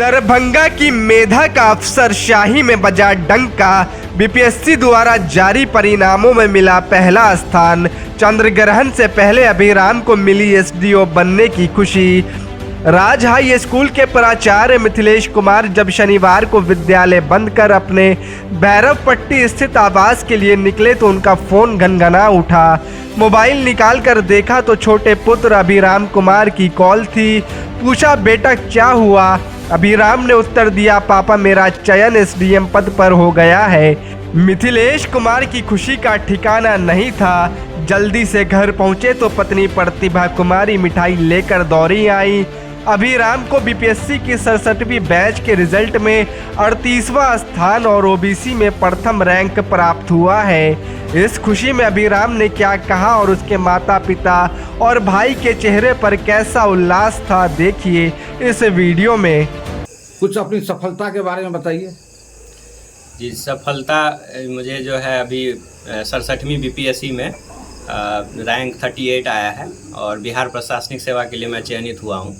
दरभंगा की मेधक अफसरशाही में बजा डंका। बीपीएससी द्वारा जारी परिणामों में मिला पहला स्थान। चंद्रग्रहण से पहले अभिराम को मिली एसडीओ बनने की खुशी। राज हाई स्कूल के प्राचार्य मिथिलेश कुमार जब शनिवार को विद्यालय बंद कर अपने भैरवपट्टी स्थित आवास के लिए निकले तो उनका फोन घनघना उठा। मोबाइल निकाल कर देखा तो छोटे पुत्र अभिराम कुमार की कॉल थी। पूछा, बेटा क्या हुआ? अभिराम ने उत्तर दिया, पापा मेरा चयन एसडीएम पद पर हो गया है। मिथिलेश कुमार की खुशी का ठिकाना नहीं था। जल्दी से घर पहुंचे तो पत्नी प्रतिभा कुमारी मिठाई लेकर दौड़ी आई। अभिराम को बीपीएससी की 67वीं बैच के रिजल्ट में 38वां स्थान और ओबीसी में प्रथम रैंक प्राप्त हुआ है। इस खुशी में अभिराम ने क्या कहा और उसके माता पिता और भाई के चेहरे पर कैसा उल्लास था, देखिए इस वीडियो में। कुछ अपनी सफलता के बारे में बताइए। जी, सफलता मुझे जो है अभी 67वीं बीपीएससी में रैंक 38 आया है और बिहार प्रशासनिक सेवा के लिए मैं चयनित हुआ हूँ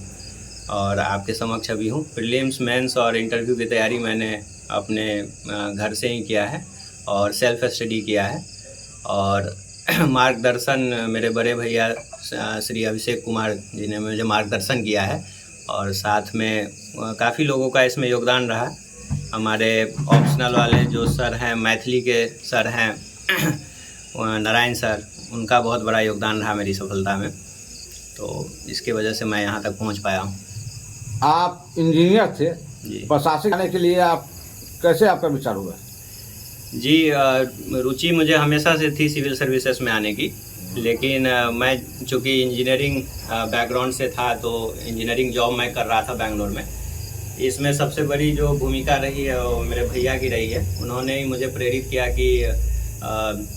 और आपके समक्ष अभी हूँ। प्रीलिम्स, मेंस और इंटरव्यू की तैयारी मैंने अपने घर से ही किया है और सेल्फ स्टडी किया है और मार्गदर्शन मेरे बड़े भैया श्री अभिषेक कुमार जी ने मुझे मार्गदर्शन किया है और साथ में काफ़ी लोगों का इसमें योगदान रहा। हमारे ऑप्शनल वाले जो सर हैं, मैथिली के सर हैं नारायण सर, उनका बहुत बड़ा योगदान रहा मेरी सफलता में, तो इसके वजह से मैं यहाँ तक पहुँच पाया हूँ। आप इंजीनियर थे, जी। प्रशासनिक आने के लिए आप कैसे आपका विचार हुआ? जी, रुचि मुझे हमेशा से थी सिविल सर्विसेज में आने की, लेकिन मैं चूँकि इंजीनियरिंग बैकग्राउंड से था तो इंजीनियरिंग जॉब मैं कर रहा था बेंगलोर में। इसमें सबसे बड़ी जो भूमिका रही है वो मेरे भैया की रही है। उन्होंने ही मुझे प्रेरित किया कि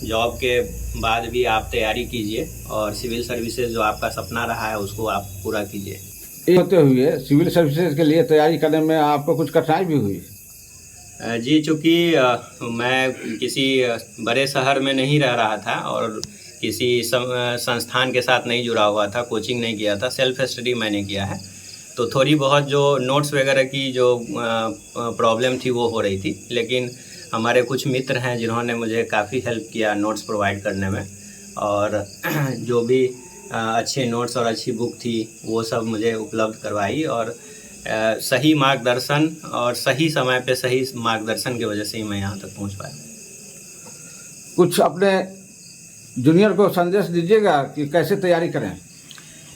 जॉब के बाद भी आप तैयारी कीजिए और सिविल सर्विसेज जो आपका सपना रहा है उसको आप पूरा कीजिए। ये होते हुए सिविल सर्विसेज के लिए तैयारी करने में आपको कुछ कठिनाई भी हुई? जी, चूँकि मैं किसी बड़े शहर में नहीं रह रहा था और किसी संस्थान के साथ नहीं जुड़ा हुआ था, कोचिंग नहीं किया था, सेल्फ स्टडी मैंने किया है, तो थोड़ी बहुत जो नोट्स वगैरह की जो प्रॉब्लम थी वो हो रही थी। लेकिन हमारे कुछ मित्र हैं जिन्होंने मुझे काफ़ी हेल्प किया नोट्स प्रोवाइड करने में और जो भी अच्छे नोट्स और अच्छी बुक थी वो सब मुझे उपलब्ध करवाई और सही मार्गदर्शन और सही समय पे सही मार्गदर्शन की वजह से ही मैं यहाँ तक पहुँच पाया। कुछ अपने जूनियर को संदेश दीजिएगा कि कैसे तैयारी करें?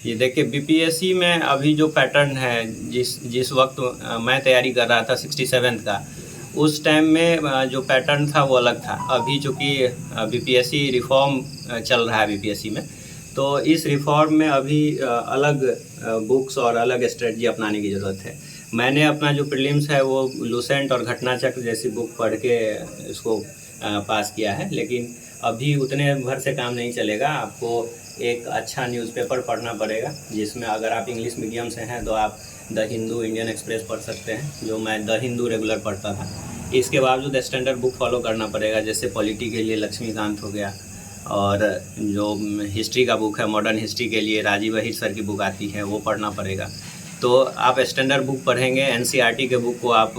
ये देखिए, बीपीएससी में अभी जो पैटर्न है, जिस वक्त मैं तैयारी कर रहा था 67th का, उस टाइम में जो पैटर्न था वो अलग था। अभी चूँकि बीपीएससी रिफॉर्म चल रहा है बीपीएससी में, तो इस रिफॉर्म में अभी अलग बुक्स और अलग स्ट्रेटजी अपनाने की ज़रूरत है। मैंने अपना जो प्रीलिम्स है वो लूसेंट और घटनाचक्र जैसी बुक पढ़ के इसको पास किया है, लेकिन अभी उतने भर से काम नहीं चलेगा। आपको एक अच्छा न्यूज़पेपर पढ़ना पड़ेगा, जिसमें अगर आप इंग्लिश मीडियम से हैं तो आप द हिंदू, इंडियन एक्सप्रेस पढ़ सकते हैं, जो मैं द हिंदू रेगुलर पढ़ता था। इसके बावजूद स्टैंडर्ड बुक फॉलो करना पड़ेगा, जैसे पॉलिटी के लिए लक्ष्मीकांत हो गया और जो हिस्ट्री का बुक है, मॉडर्न हिस्ट्री के लिए राजीव अहिर सर की बुक आती है, वो पढ़ना पड़ेगा। तो आप स्टैंडर्ड बुक पढ़ेंगे, एनसीईआरटी के बुक को आप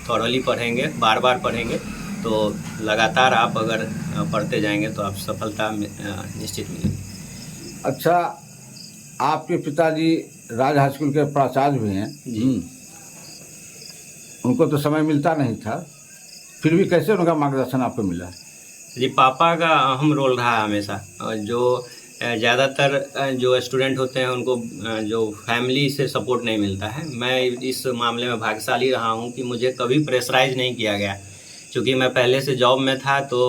थॉरली पढ़ेंगे, बार बार पढ़ेंगे, तो लगातार आप अगर पढ़ते जाएंगे तो आप सफलता निश्चित मिलेगी। अच्छा, आपके पिताजी राज हाई स्कूल के प्राचार्य भी हैं जी। उनको तो समय मिलता नहीं था, फिर भी कैसे उनका मार्गदर्शन आपको मिला? जी, पापा का अहम रोल रहा हमेशा। जो ज़्यादातर जो स्टूडेंट होते हैं उनको जो फैमिली से सपोर्ट नहीं मिलता है, मैं इस मामले में भाग्यशाली रहा हूँ कि मुझे कभी प्रेशराइज नहीं किया गया। क्योंकि मैं पहले से जॉब में था तो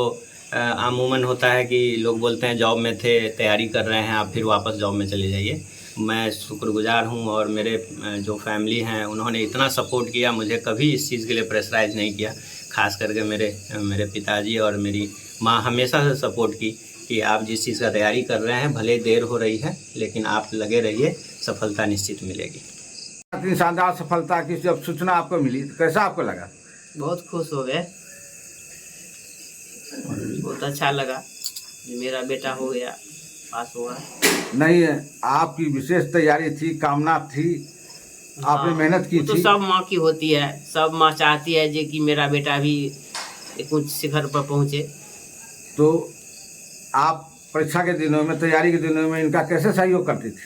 अमूमन होता है कि लोग बोलते हैं जॉब में थे, तैयारी कर रहे हैं, आप फिर वापस जॉब में चले जाइए। मैं शुक्रगुजार हूँ और मेरे जो फैमिली हैं उन्होंने इतना सपोर्ट किया, मुझे कभी इस चीज़ के लिए प्रेशराइज नहीं किया। खास करके मेरे पिताजी और मेरी माँ हमेशा से सपोर्ट की कि आप जिस चीज़ का तैयारी कर रहे हैं, भले देर हो रही है लेकिन आप लगे रहिए, सफलता निश्चित मिलेगी। इतनी शानदार सफलता की जब सूचना आपको मिली तो कैसा आपको लगा? बहुत खुश हो गए, बहुत अच्छा लगा, मेरा बेटा हो गया, पास हुआ। नहीं, आपकी विशेष तैयारी थी, कामना थी, आपने मेहनत की वो तो थी। सब माँ की होती है, सब माँ चाहती है जे कि मेरा बेटा भी एक उच्च शिखर पर पहुँचे। तो आप परीक्षा के दिनों में, तैयारी के दिनों में इनका कैसे सहयोग करती थी?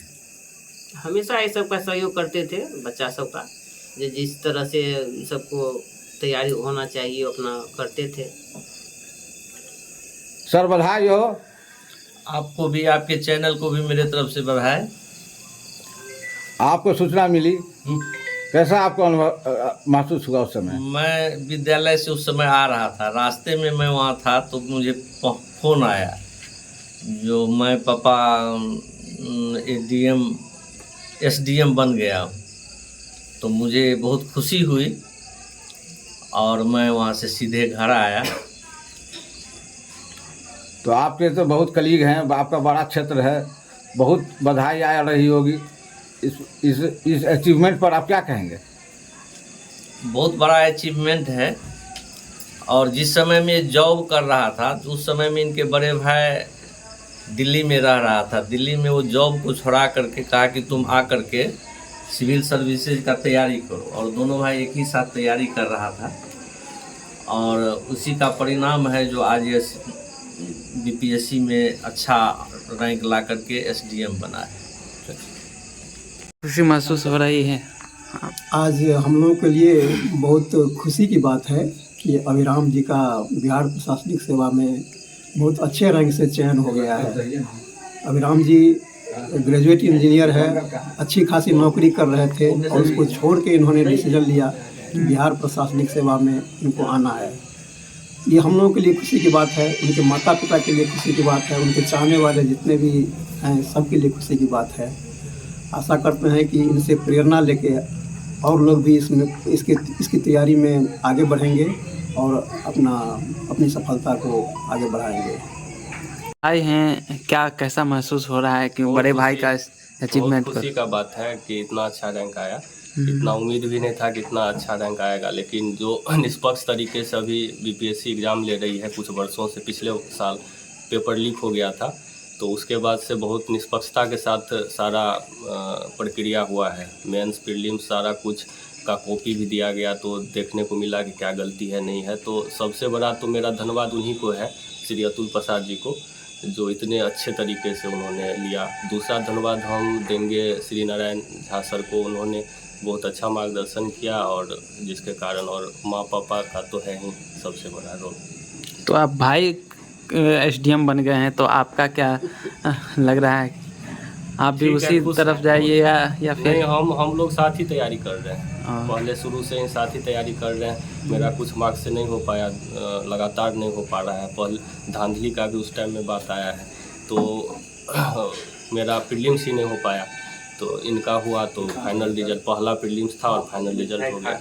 हमेशा ये सब का सहयोग करते थे बच्चा सब का, जो जिस तरह से सबको तैयारी होना चाहिए अपना करते थे। सर बधाई हो। आपको भी, आपके चैनल को भी मेरे तरफ से बधाई। आपको सूचना मिली, कैसा आपको अनुभव महसूस हुआ उस समय? मैं विद्यालय से उस समय आ रहा था, रास्ते में मैं वहाँ था तो मुझे फ़ोन आया जो मैं पापा एसडीएम बन गया हूँ। तो मुझे बहुत खुशी हुई और मैं वहाँ से सीधे घर आया। तो आपके तो बहुत कलीग हैं, आपका बड़ा क्षेत्र है, बहुत बधाई आ रही होगी। इस अचीवमेंट पर आप क्या कहेंगे? बहुत बड़ा अचीवमेंट है। और जिस समय में जॉब कर रहा था तो उस समय में इनके बड़े भाई दिल्ली में रह रहा था। दिल्ली में वो जॉब को छोड़ा करके कहा कि तुम आ करके सिविल सर्विसेज का तैयारी करो, और दोनों भाई एक ही साथ तैयारी कर रहा था और उसी का परिणाम है जो आज ये बीपीएससी में अच्छा रैंक ला करके एसडीएम बना है। खुशी महसूस हो रही है। आज हम लोगों के लिए बहुत खुशी की बात है कि अभिराम जी का बिहार प्रशासनिक सेवा में बहुत अच्छे रैंक से चयन हो गया है। अभिराम जी ग्रेजुएट इंजीनियर है, अच्छी खासी नौकरी कर रहे थे और उसको छोड़ के इन्होंने डिसीजन लिया कि बिहार प्रशासनिक सेवा में इनको आना है। ये हम लोगों के लिए खुशी की बात है, उनके माता पिता के लिए खुशी की बात है, उनके चाहने वाले जितने भी हैं सबके लिए खुशी की बात है। आशा करते हैं कि इनसे प्रेरणा लेके और लोग भी इसकी तैयारी में आगे बढ़ेंगे और अपनी सफलता को आगे बढ़ाएंगे। भाई हैं, क्या कैसा महसूस हो रहा है कि बड़े भाई का अचीवमेंट बहुत पर? खुशी का बात है कि इतना अच्छा रैंक आया। इतना उम्मीद भी नहीं था कि इतना अच्छा रैंक आएगा, लेकिन जो निष्पक्ष तरीके से अभी बीपीएससी एग्ज़ाम ले रही है, कुछ वर्षों से पिछले साल पेपर लीक हो गया था, तो उसके बाद से बहुत निष्पक्षता के साथ सारा प्रक्रिया हुआ है। मेंस प्रीलिम्स सारा कुछ का कॉपी भी दिया गया, तो देखने को मिला कि क्या गलती है नहीं है। तो सबसे बड़ा तो मेरा धन्यवाद उन्हीं को है, श्री अतुल प्रसाद जी को, जो इतने अच्छे तरीके से उन्होंने लिया। दूसरा धन्यवाद हम देंगे श्री नारायण झा सर को, उन्होंने बहुत अच्छा मार्गदर्शन किया और जिसके कारण, और माँ पापा का तो है ही सबसे बड़ा रोल। तो आप भाई एसडीएम बन गए हैं, तो आपका क्या लग रहा है? आप भी उसी तरफ जाइए या फिर? नहीं, हम लोग साथ ही तैयारी कर रहे हैं। पहले शुरू से ही साथ ही तैयारी कर रहे हैं। मेरा कुछ मार्क्स से नहीं हो पाया, लगातार नहीं हो पा रहा है। पहले धांधली का भी उस टाइम में बात आया है, तो मेरा प्रीलिम्स ही नहीं हो पाया, तो इनका हुआ तो फाइनल रिजल्ट, पहला प्रीलिम्स था और फाइनल रिजल्ट हो गया।